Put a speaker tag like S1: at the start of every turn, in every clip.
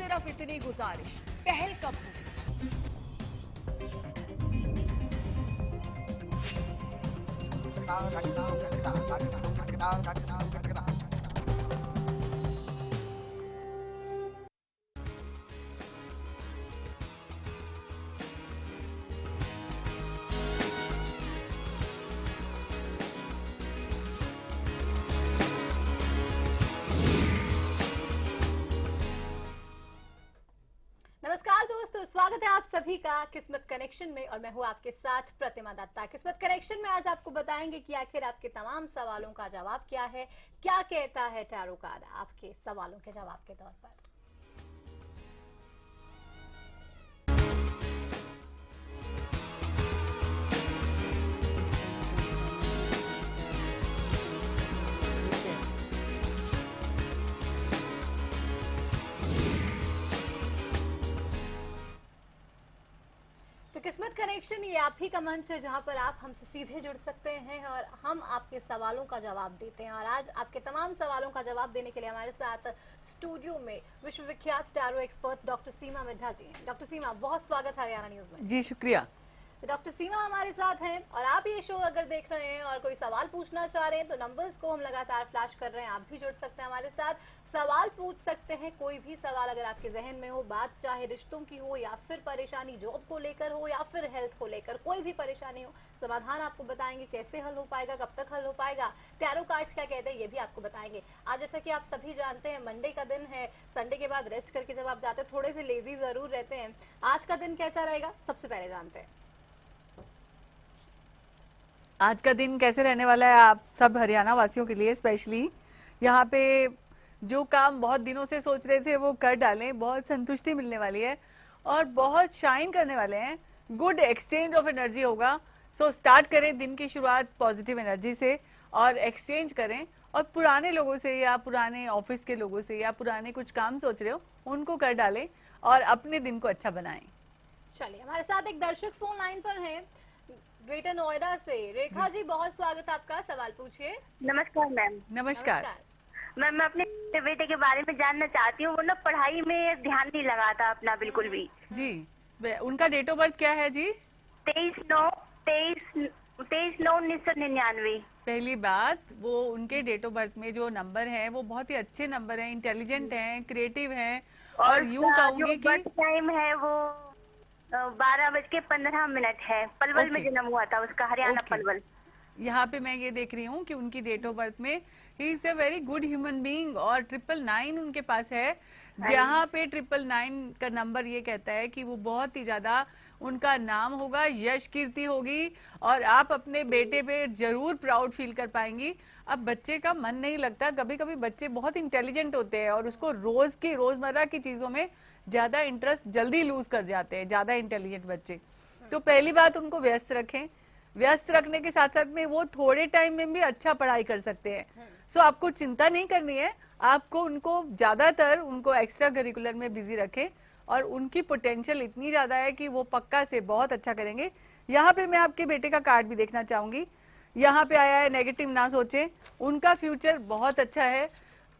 S1: सिर्फ इतनी गुजारिश, पहल कब होगी?
S2: नमस्कार दोस्तों, स्वागत है आप सभी का किस्मत कनेक्शन में और मैं हूं आपके साथ प्रतिमा दत्ता। किस्मत कनेक्शन में आज आपको बताएंगे कि आखिर आपके तमाम सवालों का जवाब क्या है, क्या कहता है टैरो कार्ड आपके सवालों के जवाब के तौर पर। तो किस्मत कनेक्शन ये आप ही का मंच है जहां पर आप हमसे सीधे जुड़ सकते हैं और हम आपके सवालों का जवाब देते हैं। और आज आपके तमाम सवालों का जवाब देने के लिए हमारे साथ स्टूडियो में विश्वविख्यात टैरो एक्सपर्ट डॉक्टर सीमा मिड्ढा जी हैं। डॉक्टर सीमा, बहुत स्वागत है हरियाणा न्यूज में।
S3: जी शुक्रिया।
S2: तो डॉक्टर सीमा हमारे साथ हैं और आप ये शो अगर देख रहे हैं और कोई सवाल पूछना चाह रहे हैं तो नंबर्स को हम लगातार फ्लैश कर रहे हैं, आप भी जुड़ सकते हैं हमारे साथ, सवाल पूछ सकते हैं। कोई भी सवाल अगर आपके जहन में हो, बात चाहे रिश्तों की हो या फिर परेशानी जॉब को लेकर हो या फिर हेल्थ को लेकर, कोई भी परेशानी हो, समाधान आपको बताएंगे कैसे हल हो पाएगा, कब तक हल हो पाएगा, टैरो कार्ड्स क्या कहते हैं ये भी आपको बताएंगे। आज जैसा कि आप सभी जानते हैं मंडे का दिन है, संडे के बाद रेस्ट करके जब आप जाते हैं थोड़े से लेजी जरूर रहते हैं। आज का दिन कैसा रहेगा सबसे पहले जानते हैं।
S3: आज का दिन कैसे रहने वाला है आप सब हरियाणा वासियों के लिए, स्पेशली यहाँ पे जो काम बहुत दिनों से सोच रहे थे वो कर डालें, बहुत संतुष्टि मिलने वाली है और बहुत शाइन करने वाले हैं। गुड एक्सचेंज ऑफ एनर्जी होगा। सो स्टार्ट करें दिन की शुरुआत पॉजिटिव एनर्जी से और एक्सचेंज करें और पुराने लोगों से या पुराने ऑफिस के लोगों से या पुराने कुछ काम सोच रहे हो उनको कर डालें और अपने दिन को अच्छा बनाएं।
S2: चलिए हमारे साथ एक दर्शक फोन लाइन पर हैं ग्रेटर नोएडा से। रेखा जी, बहुत स्वागत आपका, सवाल पूछिए।
S4: नमस्कार मैम।
S3: नमस्कार।
S4: मैम मैं अपने बेटे के बारे में जानना चाहती हूँ। वो ना पढ़ाई में ध्यान नहीं लगाता अपना बिल्कुल भी।
S3: जी, उनका डेट ऑफ बर्थ क्या है जी?
S4: 23/9/1999।
S3: पहली बात, वो उनके डेट ऑफ बर्थ में जो नंबर है वो बहुत ही अच्छे नंबर हैं, इंटेलिजेंट हैं, क्रिएटिव हैं और यूं कहूंगी कि
S4: बर्थ टाइम है वो 12:15 है। पलवल में जन्म हुआ था उसका, हरियाणा पलवल।
S3: यहाँ पे मैं ये देख रही हूँ कि उनकी डेट ऑफ बर्थ में he is a very good human being और 999 उनके पास है, जहाँ पे 999 का नंबर ये कहता है कि वो बहुत ही ज्यादा उनका नाम होगा, यश कीर्ति होगी और आप अपने बेटे पे जरूर प्राउड फील कर पाएंगी। अब बच्चे का मन नहीं लगता, कभी कभी बच्चे बहुत इंटेलिजेंट होते हैं और उसको रोजमर्रा की चीजों में ज्यादा इंटरेस्ट जल्दी लूज कर जाते हैं, ज्यादा इंटेलिजेंट बच्चे। तो पहली बात उनको व्यस्त रखें। व्यस्त रखने के साथ साथ में वो थोड़े टाइम में भी अच्छा पढ़ाई कर सकते हैं। सो आपको चिंता नहीं करनी है, आपको उनको ज्यादातर उनको एक्स्ट्रा करिकुलर में बिजी रखें और उनकी पोटेंशियल इतनी ज्यादा है कि वो पक्का से बहुत अच्छा करेंगे। यहाँ पे मैं आपके बेटे का कार्ड भी देखना चाहूंगी। यहाँ पे आया है नेगेटिव ना सोचें, उनका फ्यूचर बहुत अच्छा है।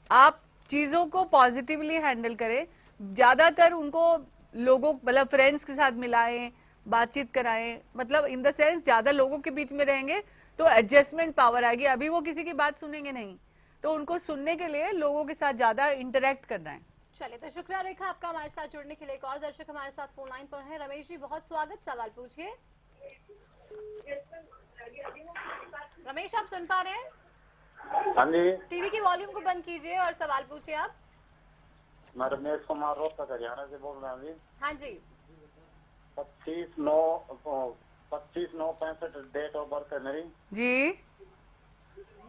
S3: आप चीजों को पॉजिटिवली हैंडल करें, ज्यादातर उनको लोगों मतलब फ्रेंड्स के साथ मिलाएं, बातचीत कराएं, मतलब इन द सेंस ज्यादा लोगों के बीच में रहेंगे तो एडजस्टमेंट पावर आएगी। अभी वो किसी की बात सुनेंगे नहीं, तो उनको सुनने के लिए लोगों के साथ ज्यादा इंटरेक्ट करना है।
S2: चलिए तो शुक्रिया रेखा आपका हमारे साथ जुड़ने के लिए। एक और दर्शक हमारे साथ फोन लाइन पर है, रमेश जी बहुत स्वागत, सवाल पूछिए। रमेश आप सुन पा रहे हैं?
S5: हाँ जी।
S2: टीवी की वॉल्यूम को बंद कीजिए और सवाल पूछिए आप।
S5: मैं रमेश कुमार रोहतक हरियाणा से बोल रहा हूँ जी।
S2: हाँ जी।
S5: 25/9/65 डेट ऑफ बर्थ है मेरी
S3: जी।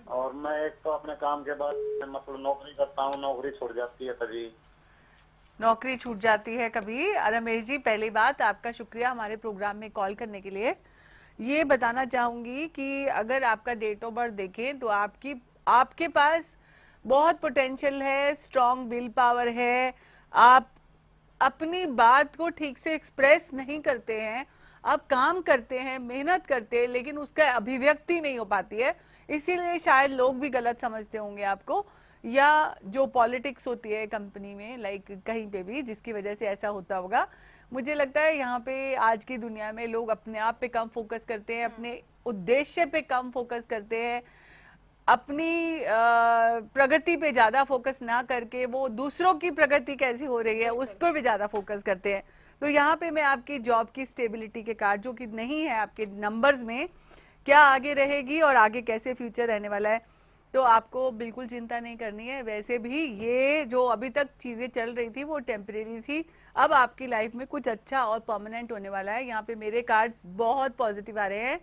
S5: और मैं एक तो अपने काम के बाद मतलब नौकरी करता हूँ, नौकरी छूट जाती है कभी।
S3: नौकरी छूट जाती है कभी। रमेश जी, पहली बात आपका शुक्रिया हमारे प्रोग्राम में कॉल करने के लिए। ये बताना चाहूंगी कि अगर आपका डेट ऑफ बर्थ देखें तो आपके पास बहुत पोटेंशियल है, स्ट्रॉन्ग विल पावर है, आप अपनी बात को ठीक से एक्सप्रेस नहीं करते हैं, आप काम करते हैं, मेहनत करते हैं, लेकिन उसका अभिव्यक्ति नहीं हो पाती है, इसीलिए शायद लोग भी गलत समझते होंगे आपको। या जो पॉलिटिक्स होती है कंपनी में, लाइक कहीं पे भी, जिसकी वजह से ऐसा होता होगा। मुझे लगता है यहाँ पे आज की दुनिया में लोग अपने आप पे कम फोकस करते हैं, अपने उद्देश्य पे कम फोकस करते हैं, अपनी प्रगति पे ज्यादा फोकस ना करके वो दूसरों की प्रगति कैसी हो रही है उसको भी ज्यादा फोकस करते हैं। तो यहाँ पे मैं आपकी जॉब की स्टेबिलिटी के कार्ड जो कि नहीं है आपके नंबर्स में, क्या आगे रहेगी और आगे कैसे फ्यूचर रहने वाला है, तो आपको बिल्कुल चिंता नहीं करनी है। वैसे भी ये जो अभी तक चीजें चल रही थी वो टेम्परेरी थी, अब आपकी लाइफ में कुछ अच्छा और परमानेंट होने वाला है। यहाँ पे मेरे कार्ड्स बहुत पॉजिटिव आ रहे हैं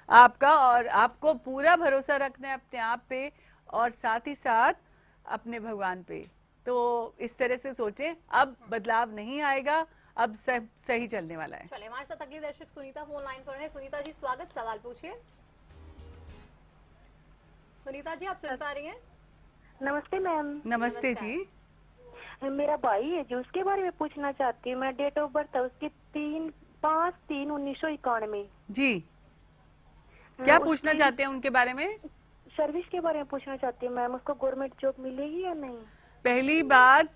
S3: आपका, और आपको पूरा भरोसा रखना है अपने आप पे और साथ ही साथ अपने भगवान पे। तो इस तरह से सोचें, अब बदलाव नहीं आएगा, अब सब सही चलने वाला है।
S2: चलिए हमारे साथ अगली दर्शक सुनीता फोन लाइन पर है। सुनीता जी स्वागत, सवाल पूछिए। सुनीता जी आप सुन पा रही हैं?
S4: नमस्ते मैम।
S3: नमस्ते जी।
S4: मेरा भाई है जो, उसके बारे में पूछना चाहती हूँ मैं। डेट ऑफ बर्थ है उसकी 3/5/1991।
S3: जी, क्या पूछना चाहते हैं उनके बारे में?
S4: सर्विस के बारे में पूछना चाहती हूँ मैम, उसको गवर्नमेंट जॉब मिलेगी या नहीं?
S3: पहली बात,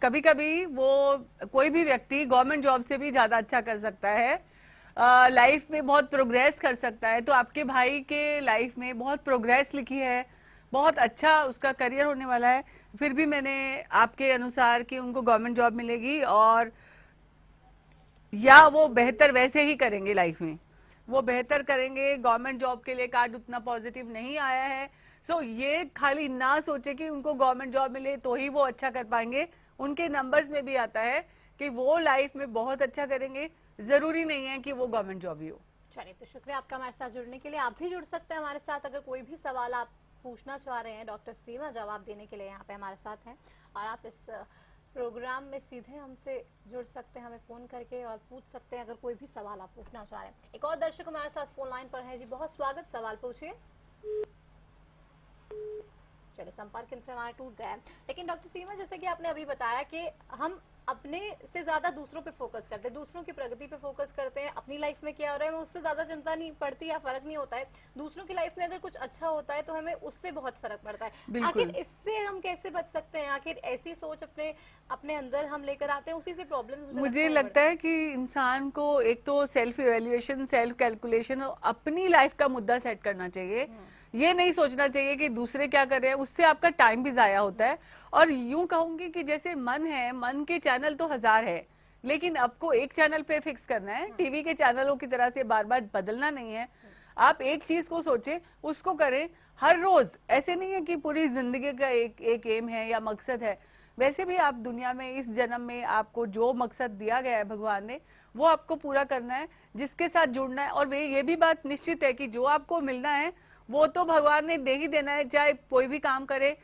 S3: कभी कभी वो कोई भी व्यक्ति गवर्नमेंट जॉब से भी ज्यादा अच्छा कर सकता है, लाइफ में बहुत प्रोग्रेस कर सकता है। तो आपके भाई के लाइफ में बहुत प्रोग्रेस लिखी है, बहुत अच्छा उसका करियर होने वाला है। फिर भी मैंने आपके अनुसार कि उनको गवर्नमेंट जॉब मिलेगी, और या वो बेहतर वैसे ही करेंगे लाइफ में, वो बेहतर करेंगे। गवर्नमेंट जॉब के लिए कार्ड उतना पॉजिटिव नहीं आया है। सो ये खाली ना सोचे कि उनको गवर्नमेंट जॉब मिले तो ही वो अच्छा कर पाएंगे। उनके नंबर्स में भी आता है कि वो लाइफ में बहुत अच्छा करेंगे, जरूरी नहीं है कि वो गवर्नमेंट जॉब ही हो।
S2: चलिए तो शुक्रिया आपका हमारे साथ जुड़ने के लिए। आप भी जुड़ सकते हैं हमारे साथ, अगर कोई भी सवाल आप पूछना चाह रहे हैं डॉक्टर सीमा जवाब देने के लिए यहाँ पे हमारे साथ हैं, और आप इस प्रोग्राम में सीधे हमसे जुड़ सकते हैं, हमें फोन करके और पूछ सकते हैं अगर कोई भी सवाल आप पूछना चाह रहे हैं। एक और दर्शक हमारे साथ फोन लाइन पर है जी, बहुत स्वागत, सवाल पूछिए। चलिए संपर्क इनसे हमारा टूट गया है। लेकिन डॉक्टर सीमा, जैसे कि आपने अभी बताया कि हम अपने से ज्यादा दूसरों पे फोकस करते हैं, दूसरों की प्रगति पे फोकस करते हैं, अपनी लाइफ में क्या हो रहा है उससे ज्यादा चिंता नहीं पड़ती या फर्क नहीं होता है। दूसरों की लाइफ में अगर कुछ अच्छा होता है तो हमें उससे बहुत फर्क पड़ता है। आखिर इससे हम कैसे बच सकते हैं? आखिर ऐसी सोच अपने अंदर हम लेकर आते हैं, उसी से प्रॉब्लम
S3: मुझे लगता है कि इंसान को एक तो सेल्फ इवेल्युएशन, सेल्फ कैलकुलेशन और अपनी लाइफ का मुद्दा सेट करना चाहिए। ये नहीं सोचना चाहिए कि दूसरे क्या कर रहे हैं, उससे आपका टाइम भी जाया होता है। और यूं कहूंगी कि जैसे मन है, मन के चैनल तो 1000 है, लेकिन आपको एक चैनल पे फिक्स करना है। टीवी के चैनलों की तरह से बार बार बदलना नहीं है। आप एक चीज को सोचें, उसको करें हर रोज। ऐसे नहीं है कि पूरी जिंदगी का एक एम है या मकसद है। वैसे भी आप दुनिया में इस जन्म में आपको जो मकसद दिया गया है भगवान ने, वो आपको पूरा करना है, जिसके साथ जुड़ना है। और ये भी बात निश्चित है कि जो आपको मिलना है वो तो भगवान ने दे ही देना है, चाहे कोई भी काम करे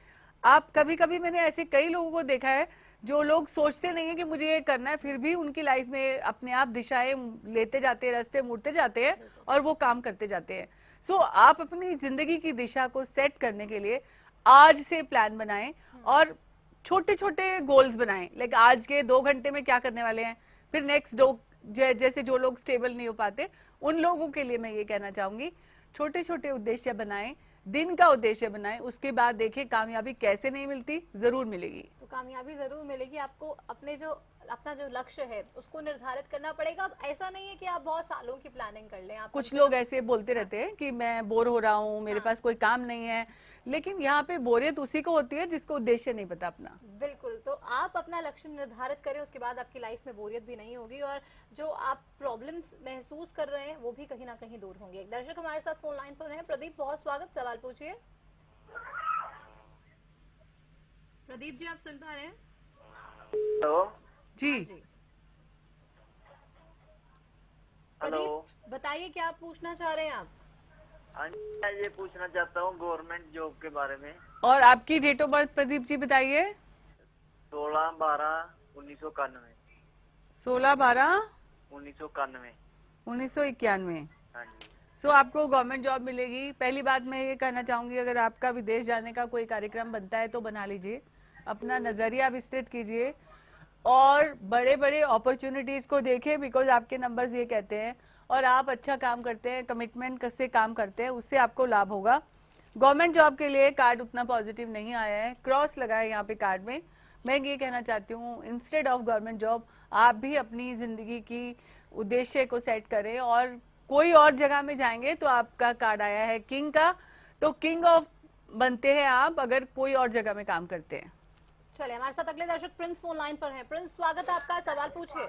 S3: आप। कभी कभी मैंने ऐसे कई लोगों को देखा है जो लोग सोचते नहीं है कि मुझे ये करना है, फिर भी उनकी लाइफ में अपने आप दिशाएं लेते जाते हैं, रास्ते मुड़ते जाते हैं और वो काम करते जाते हैं। सो आप अपनी जिंदगी की दिशा को सेट करने के लिए आज से प्लान बनाएं और छोटे छोटे गोल्स बनाएं। लाइक आज के 2 घंटे में क्या करने वाले हैं, फिर नेक्स्ट 2, जैसे जो लोग स्टेबल नहीं हो पाते उन लोगों के लिए मैं ये कहना चाहूंगी, छोटे छोटे उद्देश्य बनाएं, दिन का उद्देश्य बनाएं। उसके बाद देखिए कामयाबी कैसे नहीं मिलती, जरूर मिलेगी।
S2: तो कामयाबी जरूर मिलेगी आपको। अपना जो लक्ष्य है उसको निर्धारित करना पड़ेगा। अब ऐसा नहीं है कि आप बहुत सालों की प्लानिंग कर लें। आप
S3: कुछ लोग ऐसे बोलते रहते हैं कि मैं बोर हो रहा हूँ, मेरे पास कोई काम नहीं है, लेकिन यहाँ पे बोरियत उसी को होती है जिसको उद्देश्य नहीं पता अपना।
S2: बिल्कुल, तो आप अपना लक्ष्य निर्धारित करें, उसके बाद आपकी लाइफ में बोरियत भी नहीं होगी और जो आप प्रॉब्लम्स महसूस कर रहे हैं वो भी कहीं ना कहीं दूर होंगे। एक दर्शक हमारे साथ फोन लाइन पर है, प्रदीप, बहुत स्वागत, सवाल पूछिए। प्रदीप जी आप सुन पा रहे हैं?
S5: हेलो
S3: जी,
S5: हेलो,
S2: बताइए क्या आप पूछना चाह रहे हैं आप?
S5: मैं ये पूछना चाहता हूँ गवर्नमेंट जॉब के बारे में।
S3: और आपकी date of birth Pradeep ji बताइए।
S5: 16/12/1991।
S3: 16/12/1991।
S5: 1991। हाँ जी।
S3: सो आपको गवर्नमेंट जॉब मिलेगी। पहली बात मैं ये कहना चाहूंगी, अगर आपका विदेश जाने का कोई कार्यक्रम बनता है तो बना लीजिए, अपना नजरिया विस्तृत कीजिए और बड़े बड़े अपॉर्चुनिटीज को देखें, बिकॉज आपके नंबर्स ये कहते हैं और आप अच्छा काम करते हैं, कमिटमेंट से काम करते हैं, उससे आपको लाभ होगा। गवर्नमेंट जॉब के लिए कार्ड उतना पॉजिटिव नहीं आया है, क्रॉस लगा है यहाँ पे कार्ड में। मैं ये कहना चाहती हूँ इंस्टेड ऑफ गवर्नमेंट जॉब आप भी अपनी जिंदगी की उद्देश्य को सेट करें और कोई और जगह में जाएंगे तो आपका कार्ड आया है किंग का, तो किंग ऑफ बनते हैं आप अगर कोई और जगह में काम करते हैं।
S2: चलिए हमारे साथ अगले दर्शक प्रिंस फोन लाइन पर हैं। प्रिंस स्वागत है आपका, सवाल पूछिए।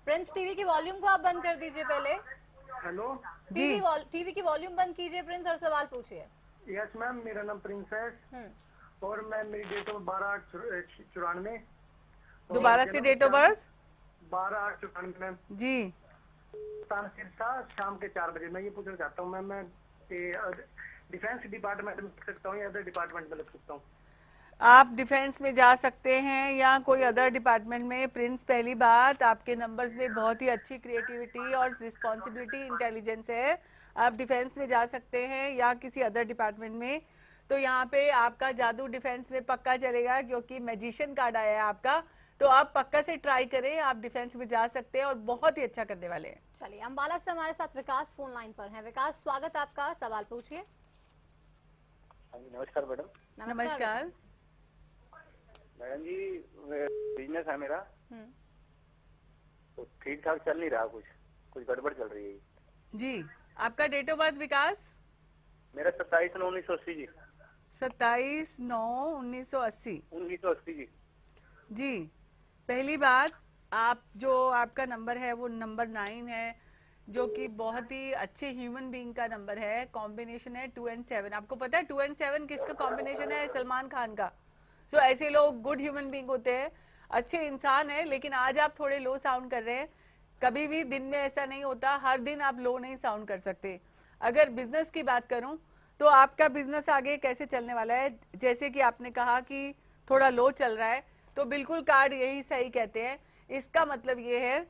S2: प्रिंस टीवी की वॉल्यूम को आप बंद कर दीजिए पहले।
S6: हेलो
S2: टीवी की वॉल्यूम बंद कीजिए प्रिंस और सवाल पूछिए।
S6: यस मैम, मेरा नाम प्रिंस है और मैं मेरी डेट ऑफ 12/8/94।
S3: दोबारा से डेट ऑफ बर्थ
S6: 12/8/94 मैम
S3: जी।
S6: सिरसा शाम के 4 बजे। मैं ये पूछना चाहता हूँ मैम, मैं डिफेंस डिपार्टमेंट में लग सकता हूँ या अदर डिपार्टमेंट में लग सकता हूँ?
S3: आप डिफेंस में जा सकते हैं या कोई अदर डिपार्टमेंट में। प्रिंस, पहली बात आपके नंबर्स में बहुत ही अच्छी क्रिएटिविटी और रिस्पॉन्सिबिलिटी इंटेलिजेंस है। आप डिफेंस में जा सकते हैं या किसी अदर डिपार्टमेंट में। तो यहाँ पे आपका जादू डिफेंस में पक्का चलेगा क्योंकि मैजिशियन कार्ड आया है आपका, तो आप पक्का से ट्राई करें, आप डिफेंस में जा सकते हैं और बहुत ही अच्छा करने वाले हैं।
S2: चलिए अम्बाला से हमारे साथ विकास फोन लाइन पर हैं। विकास स्वागत है आपका, सवाल पूछिए।
S5: नमस्कार मैडम।
S3: नमस्कार
S5: मैडम जी, बिजनेस है मेरा तो ठीक ठाक चल नहीं रहा, कुछ गड़बड़ चल रही है
S3: जी। आपका डेट ऑफ बर्थ विकास?
S5: मेरा 27/9/1980 जी।
S3: 27/9/1980
S5: 1980 जी।
S3: जी। पहली बात, आप जो आपका नंबर है वो नंबर 9 है, जो कि बहुत ही अच्छे ह्यूमन बीइंग का नंबर है। कॉम्बिनेशन है 2 and 7। आपको पता है 2 and 7 किसका कॉम्बिनेशन है? सलमान खान का। तो ऐसे लोग गुड ह्यूमन बीइंग होते हैं, अच्छे इंसान है, लेकिन आज आप थोड़े लो साउंड कर रहे हैं। कभी भी दिन में ऐसा नहीं होता, हर दिन आप लो नहीं साउंड कर सकते। अगर बिजनेस की बात करूं तो आपका बिजनेस आगे कैसे चलने वाला है, जैसे कि आपने कहा कि थोड़ा लो चल रहा है, तो बिल्कुल कार्ड यही सही कहते हैं। इसका मतलब ये है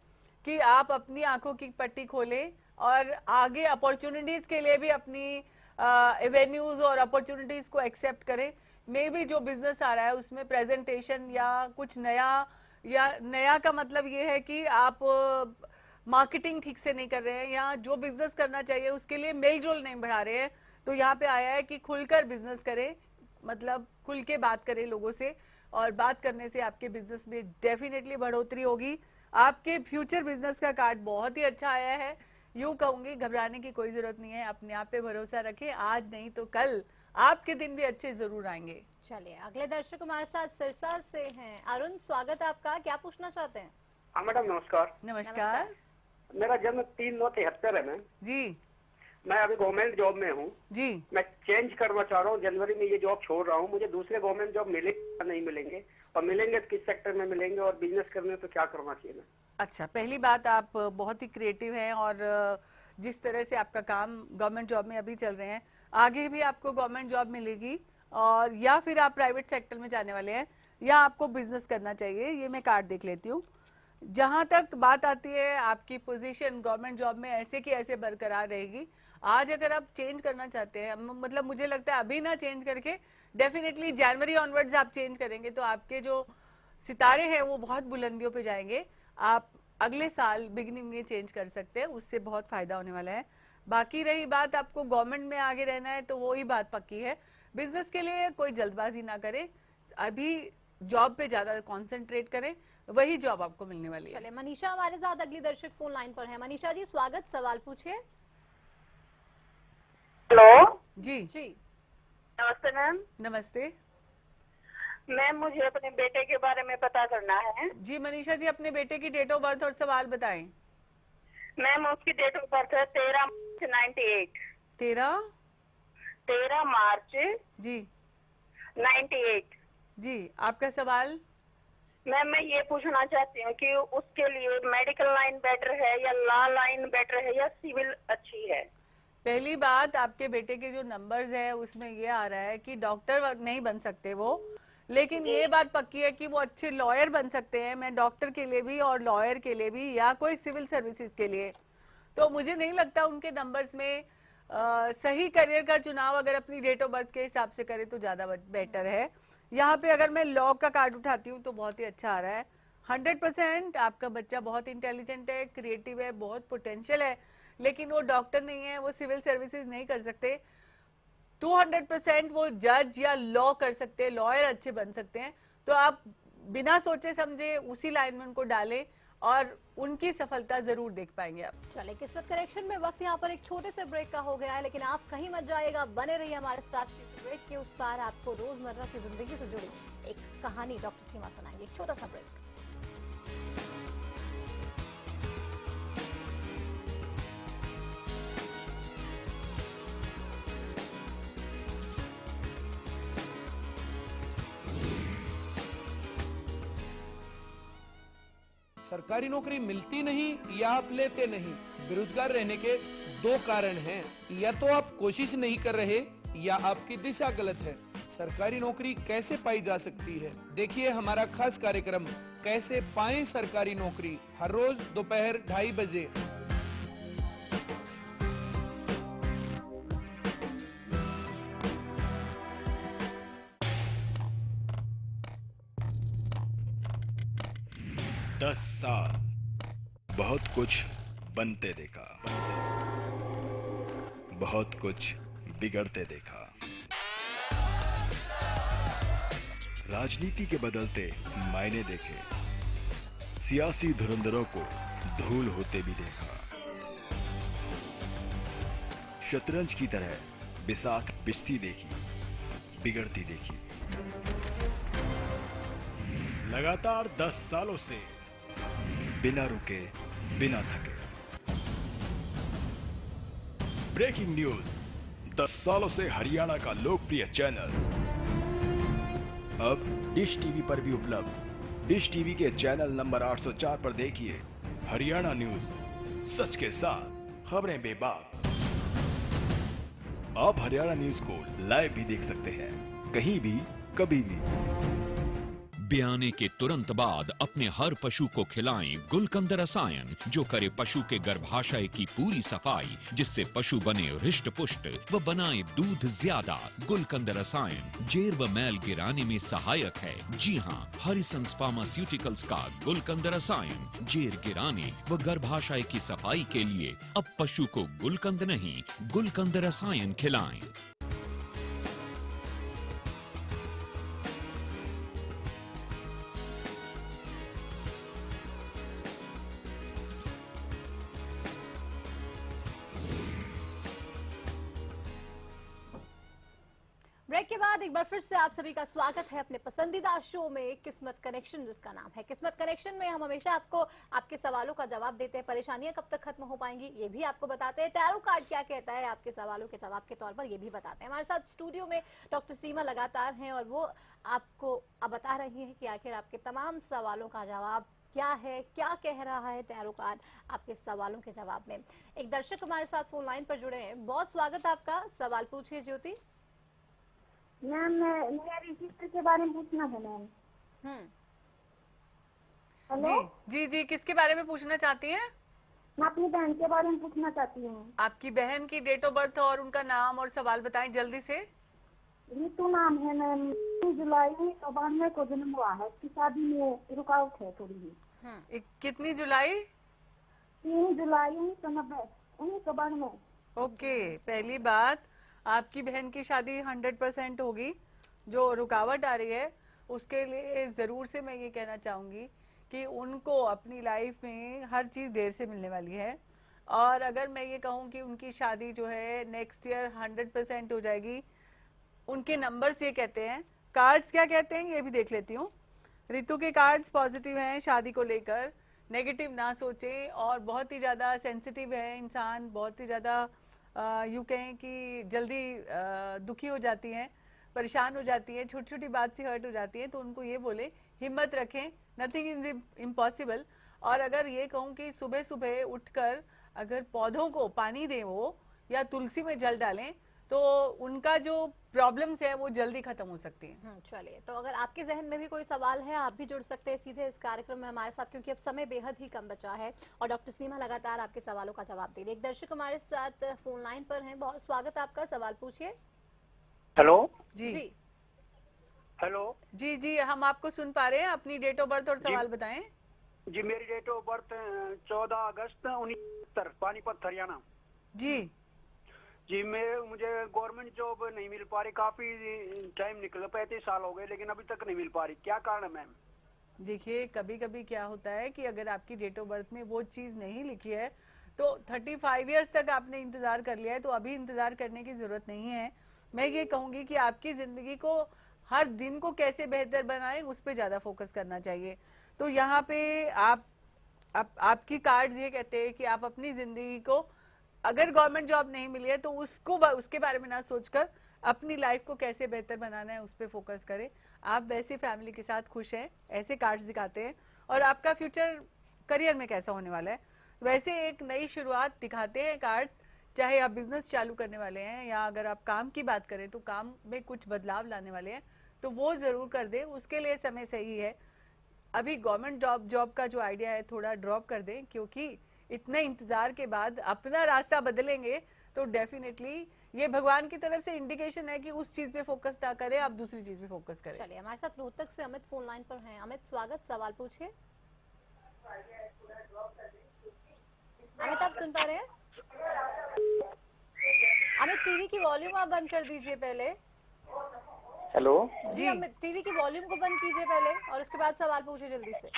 S3: कि आप अपनी आंखों की पट्टी खोलें और आगे अपॉर्चुनिटीज के लिए भी अपनी एवेन्यूज और अपॉर्चुनिटीज को एक्सेप्ट करें। मे भी जो बिजनेस आ रहा है उसमें प्रेजेंटेशन या कुछ नया, या नया का मतलब ये है कि आप मार्केटिंग ठीक से नहीं कर रहे हैं या जो बिजनेस करना चाहिए उसके लिए मेलजोल नहीं बढ़ा रहे हैं। तो यहाँ पे आया है कि खुलकर बिजनेस करें, मतलब खुल के बात करें लोगों से, और बात करने से आपके बिजनेस में डेफिनेटली बढ़ोतरी होगी। आपके फ्यूचर बिजनेस का कार्ड बहुत ही अच्छा आया है। यूं कहूंगी घबराने की कोई जरूरत नहीं है, अपने आप पे भरोसा रखें। आज नहीं तो कल आपके दिन भी अच्छे जरूर आएंगे।
S2: चलिए अगले दर्शक हमारे साथ सिरसा से हैं। अरुण स्वागत है आपका, क्या पूछना चाहते हैं?
S6: हाँ मैडम नमस्कार।
S3: नमस्कार
S6: मेरा जन्म 3/9/73 है मैम।
S3: जी।
S6: मैं अभी गवर्नमेंट जॉब में हूँ
S3: जी।
S6: मैं चेंज करना चाह रहा हूँ, जनवरी में ये जॉब छोड़ रहा हूँ। मुझे दूसरे गवर्नमेंट जॉब मिलेंगे या नहीं मिलेंगे, और मिलेंगे तो किस सेक्टर में मिलेंगे, और बिजनेस करने तो क्या करना चाहिए ना?
S3: अच्छा, पहली बात आप बहुत ही क्रिएटिव हैं और जिस तरह से आपका काम गवर्नमेंट जॉब में अभी चल रहे हैं, आगे भी आपको गवर्नमेंट जॉब मिलेगी, और या फिर आप प्राइवेट सेक्टर में जाने वाले हैं या आपको बिजनेस करना चाहिए। ये मैं कार्ड देख लेती हूँ। जहाँ तक बात आती है आपकी पोजीशन गवर्नमेंट जॉब में ऐसे की ऐसे बरकरार रहेगी। आज अगर आप चेंज करना चाहते हैं, मतलब मुझे लगता है अभी ना चेंज करके डेफिनेटली जनवरी ऑनवर्ड्स आप चेंज करेंगे तो आपके जो सितारे हैं वो बहुत बुलंदियों पे जाएंगे। आप अगले साल बिगिनिंग में चेंज कर सकते हैं, उससे बहुत फायदा होने वाला है। बाकी रही बात आपको गवर्नमेंट में आगे रहना है तो वो ही बात पक्की है। बिजनेस के लिए कोई जल्दबाजी ना करें, अभी जॉब पे ज्यादा कंसंट्रेट करें, वही जॉब आपको मिलने वाली है।
S2: चलिए मनीषा हमारे साथ अगली दर्शक फोन लाइन पर है। मनीषा जी स्वागत, सवाल पूछिए।
S4: हेलो
S3: जी
S2: जी
S4: नमस्ते मैम।
S3: नमस्ते।
S4: मैम मुझे अपने बेटे के बारे में पता करना है।
S3: जी मनीषा जी, अपने बेटे की डेट ऑफ बर्थ और सवाल बताएं।
S4: मैम उसकी डेट ऑफ बर्थ है 13 मार्च 98। 13 मार्च
S3: जी
S4: 98।
S3: जी, आपका सवाल?
S4: मैम मैं ये पूछना चाहती हूँ कि उसके लिए मेडिकल लाइन बेटर है या लॉ लाइन बेटर है या सिविल अच्छी है?
S3: पहली बात, आपके बेटे के जो नंबर्स है उसमें ये आ रहा है कि डॉक्टर नहीं बन सकते वो, लेकिन ये बात पक्की है कि वो अच्छे लॉयर बन सकते हैं। मैं डॉक्टर के लिए भी और लॉयर के लिए भी या कोई सिविल सर्विसेज के लिए, तो मुझे नहीं लगता उनके नंबर्स में सही करियर का चुनाव अगर अपनी डेट ऑफ बर्थ के हिसाब से करें तो ज्यादा बेटर है। यहाँ पे अगर मैं लॉ का कार्ड उठाती हूँ तो बहुत ही अच्छा आ रहा है। 100% आपका बच्चा बहुत इंटेलिजेंट है, क्रिएटिव है, बहुत पोटेंशियल है, लेकिन वो डॉक्टर नहीं है, वो सिविल सर्विसेज नहीं कर सकते। 200% वो जज या लॉ कर सकते हैं, लॉयर अच्छे बन सकते हैं। तो आप बिना सोचे समझे उसी लाइन में उनको डालें और उनकी सफलता जरूर देख पाएंगे आप।
S2: चले किस्मत करेक्शन में वक्त यहाँ पर एक छोटे से ब्रेक का हो गया है, लेकिन आप कहीं मत जाइएगा, बने रहिए हमारे साथ। ब्रेक के उस पार आपको रोजमर्रा की जिंदगी से जुड़ी एक कहानी डॉक्टर सीमा सुनाएंगे। एक छोटा सा ब्रेक।
S7: सरकारी नौकरी मिलती नहीं या आप लेते नहीं, बेरोजगार रहने के दो कारण हैं। या तो आप कोशिश नहीं कर रहे या आपकी दिशा गलत है। सरकारी नौकरी कैसे पाई जा सकती है, देखिए हमारा खास कार्यक्रम कैसे पाएं सरकारी नौकरी, हर रोज दोपहर 2:30 बजे।
S8: दस साल बहुत कुछ बनते देखा, बहुत कुछ बिगड़ते देखा। राजनीति के बदलते मायने देखे, सियासी धुरंधरों को धूल होते भी देखा। शतरंज की तरह बिसात बिछती देखी, बिगड़ती देखी। लगातार 10 सालों से बिना रुके, बिना थके। ब्रेकिंग न्यूज 10 सालों से हरियाणा का लोकप्रिय चैनल अब डिश टीवी पर भी उपलब्ध। डिश टीवी के चैनल नंबर 804 पर देखिए हरियाणा न्यूज, सच के साथ, खबरें बेबाक। आप हरियाणा न्यूज को लाइव भी देख सकते हैं, कहीं भी, कभी भी।
S9: ब्याने के तुरंत बाद अपने हर पशु को खिलाएं गुलकंद रसायन, जो करे पशु के गर्भाशय की पूरी सफाई, जिससे पशु बने हृष्ट पुष्ट व बनाए दूध ज्यादा। गुलकंद रसायन जेर व मैल गिराने में सहायक है। जी हाँ, हरिसंस फार्मास्यूटिकल्स का गुलकंद रसायन जेर गिराने व गर्भाशय की सफाई के लिए। अब पशु को गुलकंद नहीं, गुलकंद रसायन खिलाएं।
S2: ब्रेक के बाद एक बार फिर से आप सभी का स्वागत है अपने पसंदीदा शो में किस्मत कनेक्शन, जिसका नाम है किस्मत कनेक्शन में हम हमेशा आपको आपके सवालों का जवाब देते हैं। परेशानियां कब तक खत्म हो पाएंगी ये भी आपको बताते हैं। टैरो कार्ड क्या कहता है आपके सवालों के जवाब के तौर पर ये भी बताते हैं। हमारे साथ स्टूडियो में डॉक्टर सीमा लगातार हैं और वो आपको अब बता रही है कि आखिर आपके तमाम सवालों का जवाब क्या है, क्या कह रहा है टैरो कार्ड आपके सवालों के जवाब में। एक दर्शक हमारे साथ फोन लाइन पर जुड़े हैं, बहुत स्वागत आपका। सवाल पूछिए ज्योति।
S10: मैम मेरे रजिस्टर के बारे में पूछना है मैम। हेलो
S3: जी जी, किसके बारे में पूछना चाहती हैं?
S10: मैं अपनी बहन के बारे में पूछना चाहती हूँ।
S3: आपकी बहन की डेट ऑफ बर्थ और उनका नाम और सवाल बताएं जल्दी से।
S10: ऋतु नाम है मैम, 3 जुलाई 92 को जन्म हुआ है। उसकी शादी में रुकावट है थोड़ी ही।
S3: कितनी जुलाई?
S10: 3 जुलाई 1992।
S3: ओके, पहली बात, आपकी बहन की शादी 100% होगी। जो रुकावट आ रही है उसके लिए ज़रूर से मैं ये कहना चाहूँगी कि उनको अपनी लाइफ में हर चीज़ देर से मिलने वाली है। और अगर मैं ये कहूँ कि उनकी शादी जो है नेक्स्ट ईयर 100% हो जाएगी। उनके नंबर्स ये कहते हैं, कार्ड्स क्या कहते हैं ये भी देख लेती हूँ। ऋतु के कार्ड्स पॉजिटिव हैं शादी को लेकर, नेगेटिव ना सोचें। और बहुत ही ज़्यादा सेंसिटिव है इंसान, बहुत ही ज़्यादा यूँ कहें कि जल्दी दुखी हो जाती हैं, परेशान हो जाती हैं, छोटी छोटी बात से हर्ट हो जाती हैं। तो उनको ये बोले हिम्मत रखें, नथिंग इज इम्पॉसिबल। और अगर ये कहूँ कि सुबह सुबह उठकर अगर पौधों को पानी दें वो, या तुलसी में जल डालें, तो उनका जो प्रॉब्लम्स है वो जल्दी खत्म हो सकती हैं।
S2: चलिए, तो अगर आपके जहन में भी कोई सवाल है आप भी जुड़ सकते हैं सीधे इस कार्यक्रम में हमारे साथ, क्योंकि अब समय बेहद ही कम बचा है और डॉक्टर सीमा लगातार आपके सवालों का जवाब दे रही है। एक दर्शक हमारे साथ फोन लाइन पर हैं, बहुत स्वागत आपका। सवाल पूछिए।
S6: हेलो
S3: जी
S6: हेलो
S3: जी जी, हम आपको सुन पा रहे हैं। अपनी डेट ऑफ बर्थ और सवाल बताएं।
S6: जी, मेरी डेट ऑफ बर्थ 14 अगस्त 1970, पानीपत हरियाणा।
S3: जी
S6: जी मुझे गवर्नमेंट जॉब नहीं मिल पा रही, काफी टाइम निकल 35 साल हो गए लेकिन अभी तक नहीं मिल पा रही, क्या कारण है मैम?
S3: देखिए कभी कभी क्या होता है कि अगर आपकी डेट ऑफ बर्थ में वो चीज नहीं लिखी है तो 35 इयर्स तक आपने इंतजार कर लिया है, तो अभी इंतजार करने की जरूरत नहीं है। मैं ये कहूंगी कि आपकी जिंदगी को हर दिन को कैसे बेहतर बनाएं उस पर ज्यादा फोकस करना चाहिए। तो यहाँ पे आपकी कार्ड्स ये कहते हैं कि आप अपनी जिंदगी को, अगर गवर्नमेंट जॉब नहीं मिली है तो उसके बारे में ना सोचकर अपनी लाइफ को कैसे बेहतर बनाना है उस पर फोकस करें। आप वैसे फैमिली के साथ खुश हैं, ऐसे कार्ड्स दिखाते हैं, और आपका फ्यूचर करियर में कैसा होने वाला है वैसे एक नई शुरुआत दिखाते हैं कार्ड्स। चाहे आप बिजनेस चालू करने वाले हैं या अगर आप काम की बात करें तो काम में कुछ बदलाव लाने वाले हैं तो वो जरूर कर दें, उसके लिए समय सही है। अभी गवर्नमेंट जॉब का जो आइडिया है थोड़ा ड्रॉप कर दें, क्योंकि इतने इंतजार के बाद अपना रास्ता बदलेंगे तो डेफिनेटली ये भगवान की तरफ से इंडिकेशन है कि उस चीज पे फोकस ना करें, आप दूसरी चीज पे फोकस करें।
S2: चलिए हमारे साथ रोहतक से अमित फोन लाइन पर हैं। अमित स्वागत, सवाल पूछिए। अमित आप सुन पा रहे हैं? अमित टीवी की वॉल्यूम आप बंद कर दीजिए पहले।
S5: हेलो
S2: जी अमित, टीवी की वॉल्यूम को बंद कीजिए पहले और उसके बाद सवाल पूछिए जल्दी से।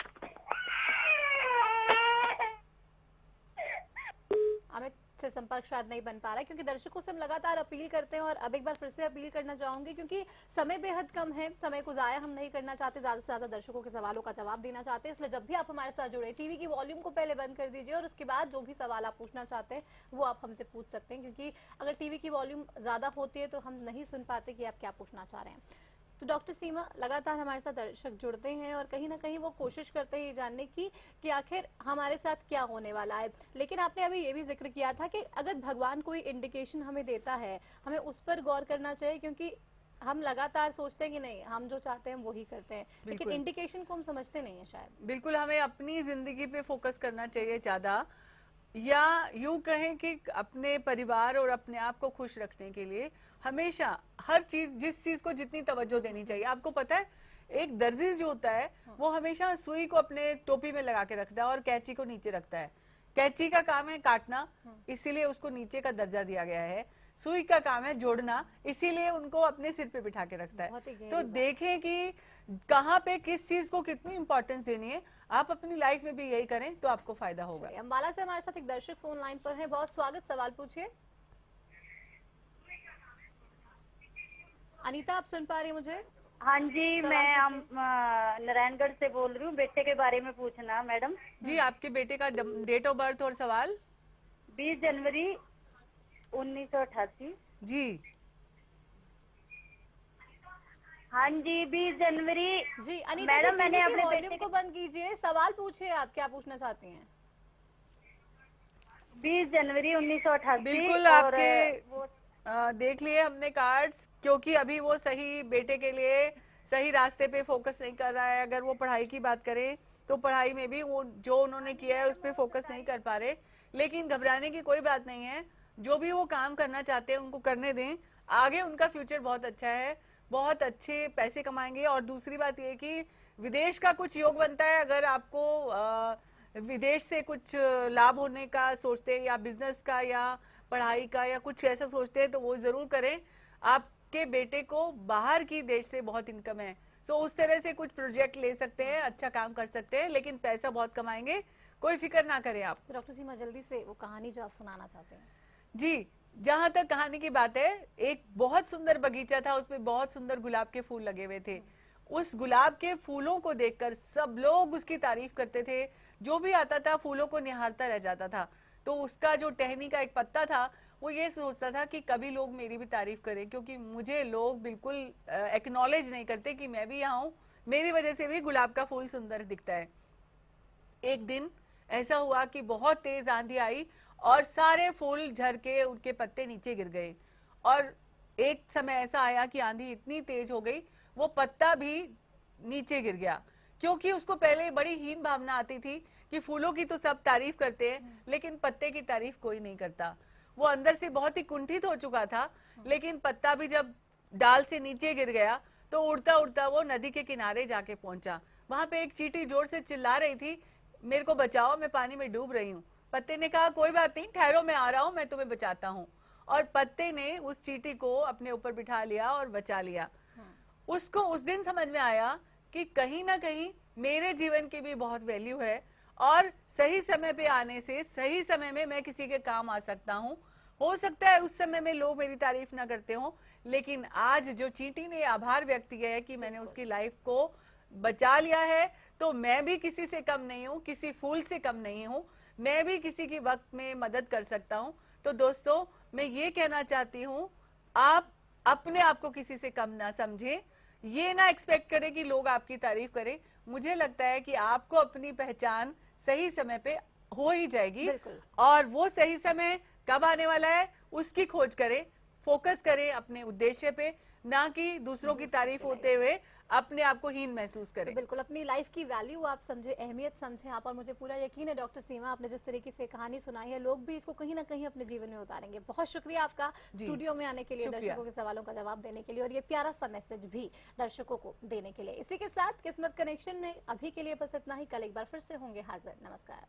S2: अमित से संपर्क शायद नहीं बन पा रहा है, क्योंकि दर्शकों से हम लगातार अपील करते हैं और अब एक बार फिर से अपील करना चाहूंगी, क्योंकि समय बेहद कम है, समय को जाया हम नहीं करना चाहते, ज्यादा से ज्यादा दर्शकों के सवालों का जवाब देना चाहते हैं। इसलिए जब भी आप हमारे साथ जुड़े टीवी की वॉल्यूम को पहले बंद कर दीजिए और उसके बाद जो भी सवाल आप पूछना चाहते हैं वो आप हमसे पूछ सकते हैं, क्योंकि अगर टीवी की वॉल्यूम ज्यादा होती है तो हम नहीं सुन पाते कि आप क्या पूछना चाह रहे हैं। तो डॉक्टर सीमा, लगातार हमारे साथ दर्शक जुड़ते हैं और कहीं ना कहीं वो कोशिश करते हैं ये जानने की कि आखिर हमारे साथ क्या होने वाला है। लेकिन आपने अभी ये भी जिक्र किया था कि अगर भगवान कोई इंडिकेशन हमें देता है हमें उस पर गौर करना चाहिए, क्योंकि हम लगातार सोचते हैं कि नहीं हम जो चाहते हैं वही करते हैं, लेकिन इंडिकेशन को हम समझते नहीं है शायद।
S3: बिल्कुल, हमें अपनी जिंदगी पे फोकस करना चाहिए ज्यादा, या यूं कहें कि अपने परिवार और अपने आप को खुश रखने के लिए हमेशा हर चीज, जिस चीज को जितनी तवज्जो देनी चाहिए। आपको पता है एक दर्जी जो होता है वो हमेशा सुई को अपने टोपी में लगा के रखता है और कैंची को नीचे रखता है। कैंची का काम है काटना, इसीलिए उसको नीचे का दर्जा दिया गया है। सुई का काम है जोड़ना, इसीलिए उनको अपने सिर पे बिठा के रखता है। तो देखें कि कहाँ पे किस चीज को कितनी इंपॉर्टेंस देनी है, आप अपनी लाइफ में भी यही करें तो आपको फायदा होगा।
S2: अंबाला से हमारे साथ एक दर्शक फोन लाइन पर है, बहुत स्वागत, सवाल पूछिए। अनीता आप सुन पा रही हैं मुझे?
S11: हाँ जी, मैं नारायणगढ़ से बोल रही हूँ, बेटे के बारे में पूछना मैडम।
S3: जी आपके बेटे का डेट ऑफ बर्थ और सवाल?
S11: 20 जनवरी 1988।
S3: जी
S11: हाँ जी 20 जनवरी।
S2: जी अनीता
S11: मैडम मैंने अपने
S2: वॉल्यूम को बंद कीजिए, सवाल पूछिए, आप क्या पूछना चाहती हैं?
S11: 20 जनवरी 1988।
S3: बिल्कुल, आपके देख लिए हमने कार्ड्स, क्योंकि अभी वो सही बेटे के लिए सही रास्ते पे फोकस नहीं कर रहा है। अगर वो पढ़ाई की बात करें तो पढ़ाई में भी वो जो उन्होंने किया है उस पर फोकस नहीं कर पा रहे, लेकिन घबराने की कोई बात नहीं है। जो भी वो काम करना चाहते हैं उनको करने दें, आगे उनका फ्यूचर बहुत अच्छा है, बहुत अच्छे पैसे कमाएंगे। और दूसरी बात ये कि विदेश का कुछ योग बनता है, अगर आपको विदेश से कुछ लाभ होने का सोचते हैं या बिजनेस का या पढ़ाई का या कुछ ऐसा सोचते हैं तो वो जरूर करें। आपके बेटे को बाहर की देश से बहुत इनकम है, तो उस तरह से कुछ प्रोजेक्ट ले सकते हैं, अच्छा काम कर सकते हैं, लेकिन पैसा बहुत कमाएंगे, कोई फिक्र ना करें आप।
S2: डॉक्टर सीमा जल्दी से वो कहानी जो आप सुनाना चाहते हैं।
S3: जी, जहां तक कहानी की बात है, एक बहुत सुंदर बगीचा था, उसमें बहुत सुंदर गुलाब के फूल लगे हुए थे। उस गुलाब के फूलों को देखकर सब लोग उसकी तारीफ करते थे, जो भी आता था फूलों को निहारता रह जाता था। तो उसका जो टहनी का एक पत्ता था वो ये सोचता था कि कभी लोग मेरी भी तारीफ करें, क्योंकि मुझे लोग बिल्कुल एक्नॉलेज नहीं करते कि मैं भी यहाँ हूँ, मेरी वजह से भी गुलाब का फूल सुंदर दिखता है। एक दिन ऐसा हुआ कि बहुत तेज आंधी आई और सारे फूल झड़ के उनके पत्ते नीचे गिर गए। और एक समय ऐसा आया कि आंधी इतनी तेज हो गई वो पत्ता भी नीचे गिर गया, क्योंकि उसको पहले बड़ी हीन भावना आती थी कि फूलों की तो सब तारीफ करते हैं लेकिन पत्ते की तारीफ कोई नहीं करता। वो अंदर से बहुत ही कुंठित हो चुका था, लेकिन पत्ता भी जब डाल से नीचे गिर गया तो उड़ता उड़ता वो नदी के किनारे जाके पहुंचा। वहां पे एक चींटी जोर से चिल्ला रही थी, मेरे को बचाओ, मैं पानी में डूब रही हूँ। पत्ते ने कहा कोई बात नहीं, ठहरो, मैं आ रहा हूँ, मैं तुम्हें बचाता हूँ। और पत्ते ने उस चींटी को अपने ऊपर बिठा लिया और बचा लिया। उसको उस दिन समझ में आया कि कहीं ना कहीं मेरे जीवन की भी बहुत वैल्यू है और सही समय पे आने से सही समय में मैं किसी के काम आ सकता हूँ। हो सकता है उस समय में लोग मेरी तारीफ ना करते हो, लेकिन आज जो चींटी ने आभार व्यक्त किया है कि मैंने उसकी लाइफ को बचा लिया है, तो मैं भी किसी से कम नहीं हूँ, किसी फूल से कम नहीं हूँ, मैं भी किसी की वक्त में मदद कर सकता हूँ। तो दोस्तों, मैं ये कहना चाहती हूँ, आप अपने आप को किसी से कम ना समझें, ये ना एक्सपेक्ट करें कि लोग आपकी तारीफ करें। मुझे लगता है कि आपको अपनी पहचान सही समय पे हो ही जाएगी, और वो सही समय कब आने वाला है उसकी खोज करें, फोकस करें अपने उद्देश्य पे, ना कि दूसरों की तारीफ होते हुए अपने आप को हीन महसूस करें।
S2: तो बिल्कुल अपनी लाइफ की वैल्यू आप समझे, अहमियत समझें आप, और मुझे पूरा यकीन है डॉक्टर सीमा आपने जिस तरीके से कहानी सुनाई है, लोग भी इसको कहीं ना कहीं अपने जीवन में उतारेंगे। बहुत शुक्रिया आपका स्टूडियो में आने के लिए, दर्शकों के सवालों का जवाब देने के लिए, और ये प्यारा सा मैसेज भी दर्शकों को देने के लिए। इसी के साथ किस्मत कनेक्शन में अभी के लिए बस इतना ही। कल एक बार फिर से होंगे हाजिर। नमस्कार।